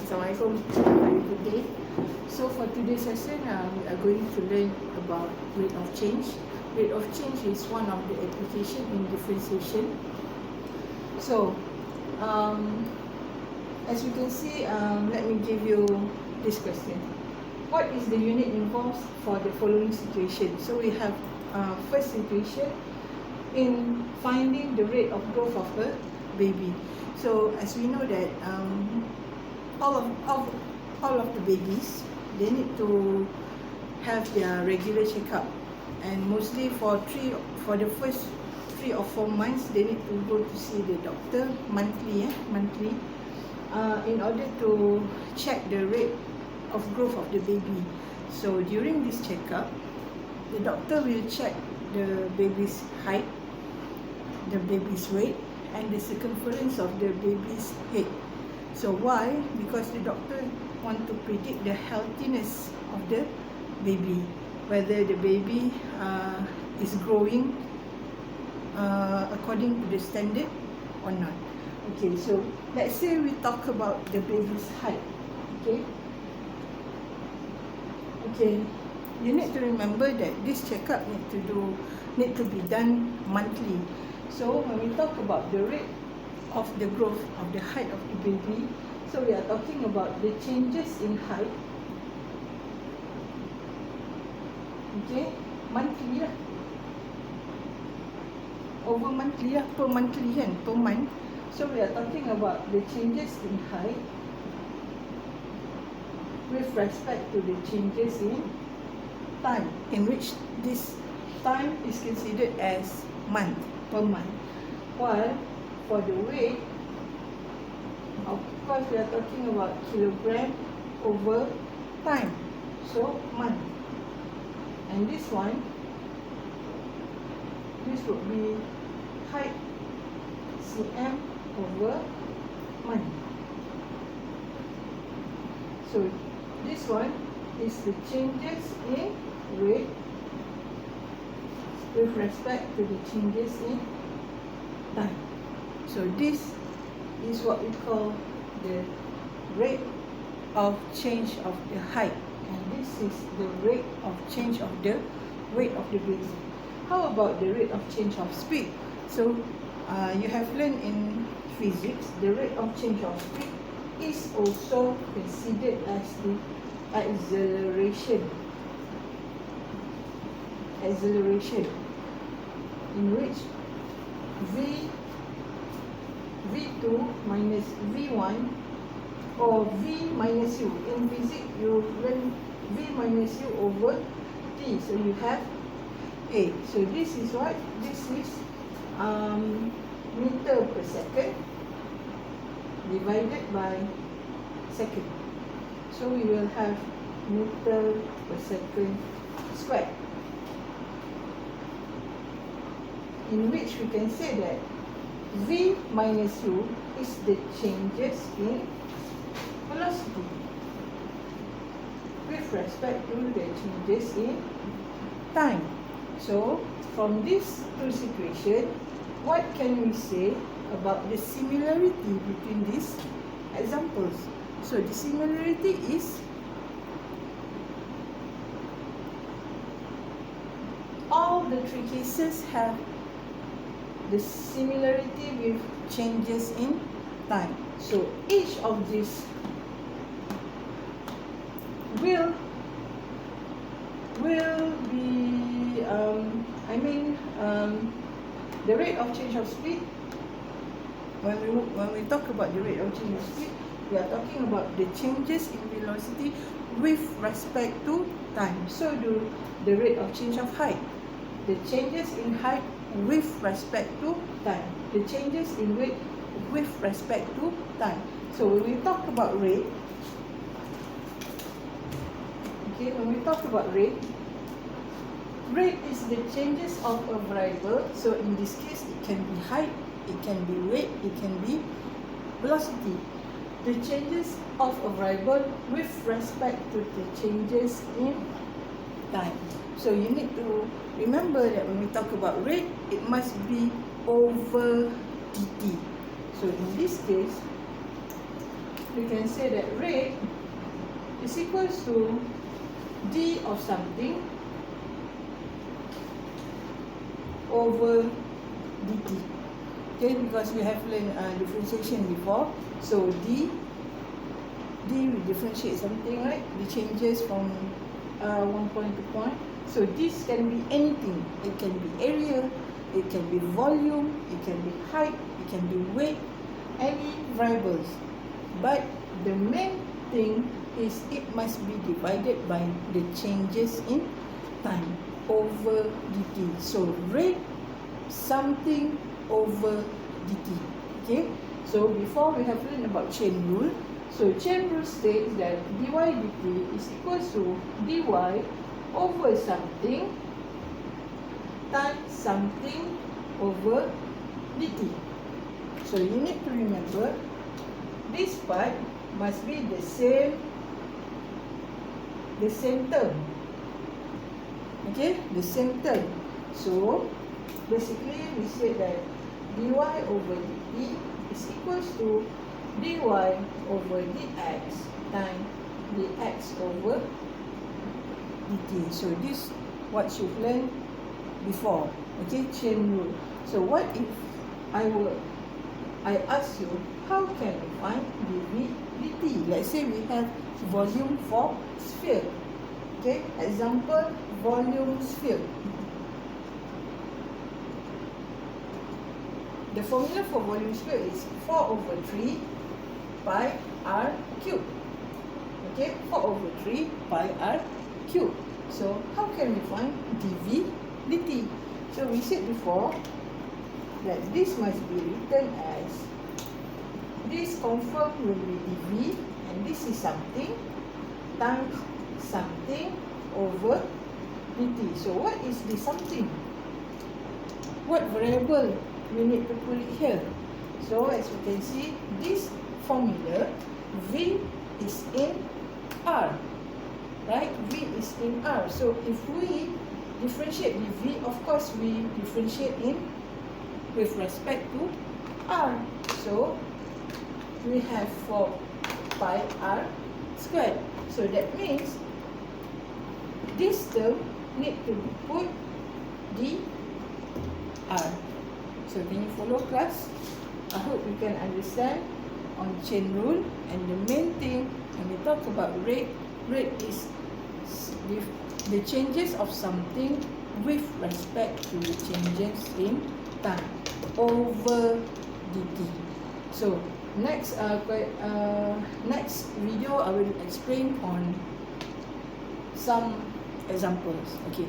Assalamualaikum. Very good day. So for today's session, we are going to learn about rate of change. Rate of change is one of the application in differentiation. So as you can see, let me give you this question. What is the unit involved for the following situation? So we have first situation in finding the rate of growth of a baby. So as we know that all of the babies, they need to have their regular checkup, and mostly for the first 3 or 4 months they need to go to see the doctor monthly in order to check the rate of growth of the baby. So during this checkup, the doctor will check the baby's height, the baby's weight, and the circumference of the baby's head. So why? Because the doctor want to predict the healthiness of the baby, whether the baby is growing according to the standard or not. Okay, so let's say we talk about the baby's height. Okay, you need to remember that this checkup need to be done monthly. So when we talk about the rate of the growth of the height of the baby, so we are talking about the changes in height. Okay, monthly lah. Over monthly lah, per monthly kan, per month. So we are talking about the changes in height with respect to the changes in time, in which this time is considered as month, per month. While for the weight, of course we are talking about kilogram over time, so month. And this one, this would be height, cm over month. So this one is the changes in weight with respect to the changes in time. So this is what we call the rate of change of the height, and this is the rate of change of the weight of the baby. How about the rate of change of speed? So you have learned in physics, the rate of change of speed is also considered as the acceleration, in which V2 minus V1 or V minus U. In physics, you learn V minus U over T. So you have A. So this is what? This is meter per second divided by second. So we will have meter per second squared, in which we can say that V minus U is the changes in velocity with respect to the changes in time. So from these two situations, what can we say about the similarity between these examples? So the similarity is all the 3 cases have the similarity with changes in time. So each of these will be the rate of change of speed. When we talk about the rate of change of speed, we are talking about the changes in velocity with respect to time. So do the rate of change of height, the changes in height with respect to time, the changes in weight with respect to time. So when we talk about rate, when we talk about rate is the changes of a variable. So in this case, it can be height, it can be weight, it can be velocity. The changes of a variable with respect to the changes in time. So you need to remember that when we talk about rate, it must be over dt. So in this case, we can say that rate is equals to d of something over dt. Okay, because we have learned differentiation before. So d we differentiate something, right? The changes from one point to point. So this can be anything. It can be area, it can be volume, it can be height, it can be weight, any variables. But the main thing is it must be divided by the changes in time over dt. So rate something over dt. Okay, so before we have learned about chain rule. So chain rule states that dy dt is equals to dy over something times something over dt. So you need to remember this part must be the same term. Okay, the same term. So basically we say that dy over dt is equals to dy over dx times dx over dt. So this what you've learned before. Okay, chain rule. So what if I ask you, how can we find dv dt? Let's say we have volume for sphere. Okay, example, volume sphere. The formula for volume sphere is 4 over 3 pi r cube. Okay, 4 over 3 pi r cube. So how can we find dv dt? So we said before that this must be written as, this confirm will be dv, and this is something times something over dt. So what is the something? What variable we need to put it here? So as you can see, this formula v is in r, right? V is in r. So if we differentiate dv, of course we differentiate in with respect to r. So we have 4 pi r squared. So that means this term need to be put dr. So can you follow, class? I hope you can understand on chain rule. And the main thing when we talk about rate is the changes of something with respect to the changes in time over dt. So next video I will explain on some examples. Okay.